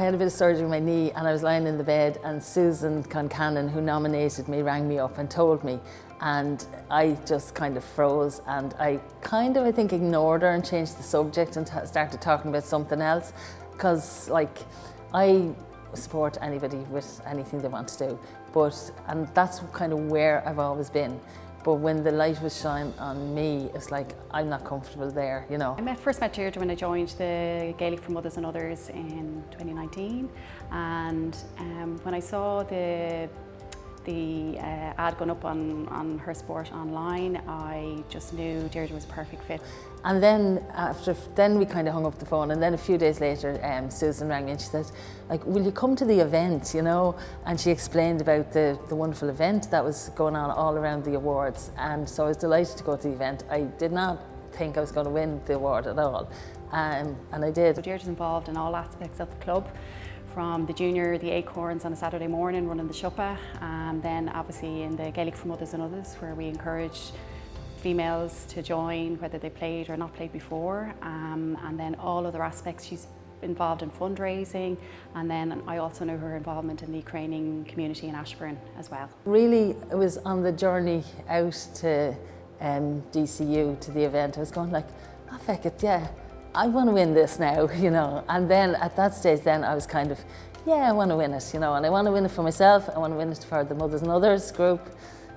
had a bit of surgery on my knee and I was lying in the bed, and Susan Concannon, who nominated me, rang me up and told me, and I just kind of froze, and I think ignored her and changed the subject and started talking about something else, because like I support anybody with anything they want to do, and that's kind of where I've always been. But when the light was shining on me, it's like, I'm not comfortable there, you know. I first met Deirdre when I joined the Gaelic for Mothers and Others in 2019, and when I saw the ad going up on her sport online, I just knew Deirdre was a perfect fit. And then then we kind of hung up the phone, and then a few days later Susan rang me and she said, like, will you come to the event, you know? And she explained about the wonderful event that was going on all around the awards, and so I was delighted to go to the event. I did not think I was going to win the award at all, and I did. So Deirdre's involved in all aspects of the club, from the junior, the acorns on a Saturday morning running the shoppa, and then obviously in the Gaelic for Mothers and Others, where we encourage females to join, whether they played or not played before, and then all other aspects. She's involved in fundraising, and then I also know her involvement in the Ukrainian community in Ashbourne as well. Really, it was on the journey out to DCU, to the event, I was going like, oh, feck it, yeah, I want to win this now, you know. And then at that stage then I was kind of, yeah, I want to win it, you know, and I want to win it for myself, I want to win it for the Mothers and Others group,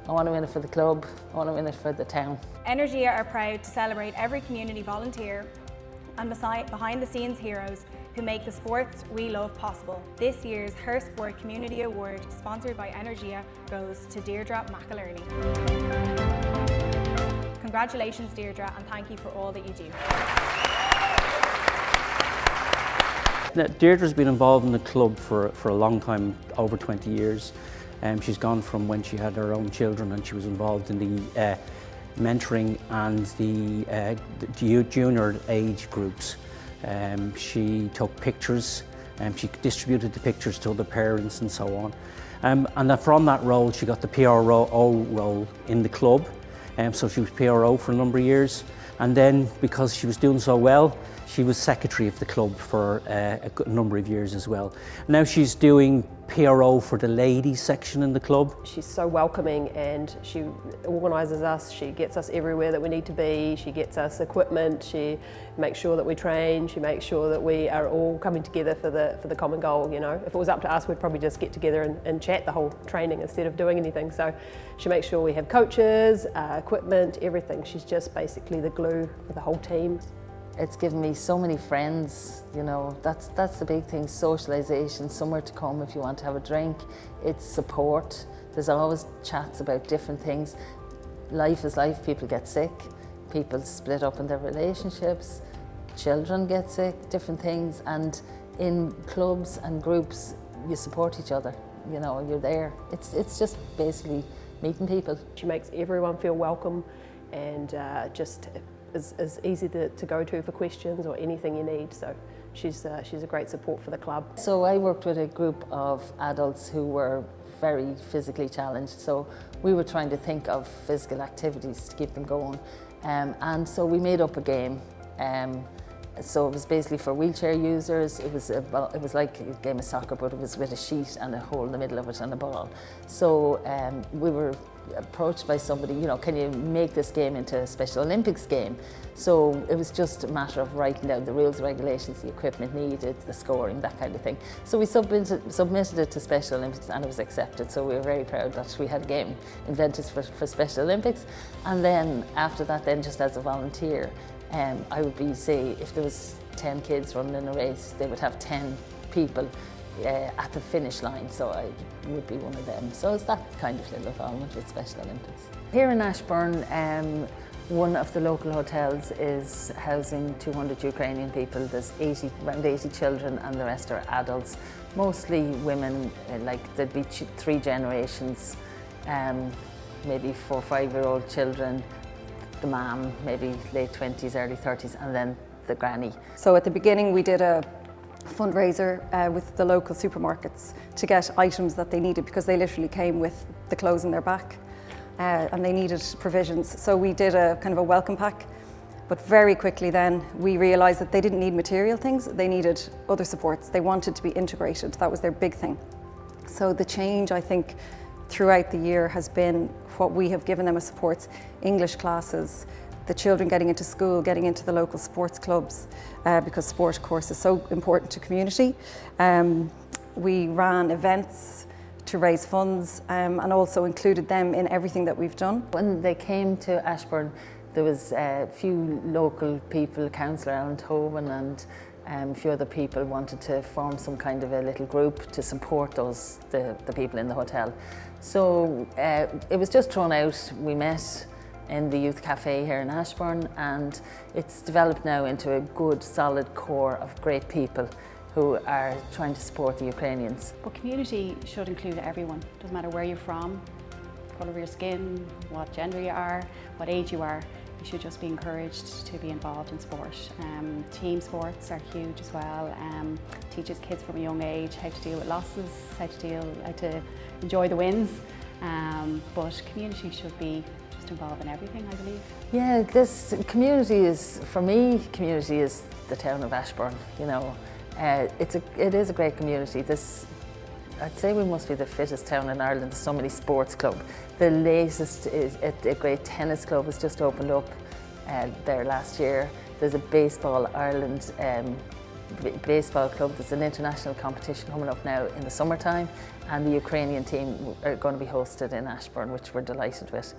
I want to win it for the club, I want to win it for the town. Energia are proud to celebrate every community volunteer and behind the scenes heroes who make the sports we love possible. This year's Her Sport Community Award, sponsored by Energia, goes to Deirdre McElearney. Congratulations, Deirdre, and thank you for all that you do. Now, Deirdre's been involved in the club for a long time, over 20 years. She's gone from when she had her own children, and she was involved in the mentoring and the junior age groups. She took pictures, she distributed the pictures to other parents and so on. And then from that role, she got the PRO role in the club. So she was PRO for a number of years. And then, because she was doing so well, she was secretary of the club for a good number of years as well. Now she's doing PRO for the ladies section in the club. She's so welcoming, and she organises us, she gets us everywhere that we need to be, she gets us equipment, she makes sure that we train, she makes sure that we are all coming together for the common goal, you know. If it was up to us, we'd probably just get together and chat the whole training instead of doing anything. So she makes sure we have coaches, equipment, everything. She's just basically the glue for the whole team. It's given me so many friends, you know, that's the big thing, socialisation, somewhere to come if you want to have a drink. It's support, there's always chats about different things. Life is life, people get sick, people split up in their relationships, children get sick, different things, and in clubs and groups you support each other, you know, you're there. It's just basically meeting people. She makes everyone feel welcome, and just is easy to go to for questions or anything you need. So she's a great support for the club. So I worked with a group of adults who were very physically challenged, so we were trying to think of physical activities to keep them going, and so we made up a game. So it was basically for wheelchair users. It was like a game of soccer, but it was with a sheet and a hole in the middle of it and a ball. So we were approached by somebody, you know, can you make this game into a Special Olympics game? So it was just a matter of writing down the rules, regulations, the equipment needed, the scoring, that kind of thing. So we submitted it to Special Olympics, and it was accepted. So we were very proud that we had a game invented for Special Olympics. And then after that, then just as a volunteer, I would be, say, if there was 10 kids running in a race, they would have 10 people at the finish line, so I would be one of them. So it's that kind of little involvement with Special Olympics. Here in Ashbourne, one of the local hotels is housing 200 Ukrainian people. There's around 80 children, and the rest are adults, mostly women, like there'd be 3 generations, maybe 4 or 5-year-old children, the mum, maybe late 20s, early 30s, and then the granny. So at the beginning we did a fundraiser with the local supermarkets to get items that they needed, because they literally came with the clothes in their back and they needed provisions. So we did a kind of a welcome pack, But very quickly then we realised that they didn't need material things, they needed other supports. They wanted to be integrated, that was their big thing. So the change, I think, throughout the year has been what we have given them as supports: English classes, the children getting into school, getting into the local sports clubs, because sport, of course, is so important to community. We ran events to raise funds and also included them in everything that we've done. When they came to Ashbourne, there was a few local people, Councillor Alan Tobin and a few other people wanted to form some kind of a little group to support the people in the hotel. So it was just thrown out. We met in the youth cafe here in Ashbourne, and it's developed now into a good solid core of great people who are trying to support the Ukrainians. But community should include everyone. Doesn't matter where you're from, colour of your skin, what gender you are, what age you are. You should just be encouraged to be involved in sport. Team sports are huge as well. Teaches kids from a young age how to deal with losses, how to enjoy the wins. But community should be just involved in everything, I believe. Yeah, this community is, for me, community is the town of Ashbourne. You know, it is a great community. I'd say we must be the fittest town in Ireland. There's so many sports clubs. The latest is a great tennis club has just opened up there last year. There's a Baseball Ireland baseball club. There's an international competition coming up now in the summertime, and the Ukrainian team are going to be hosted in Ashbourne, which we're delighted with.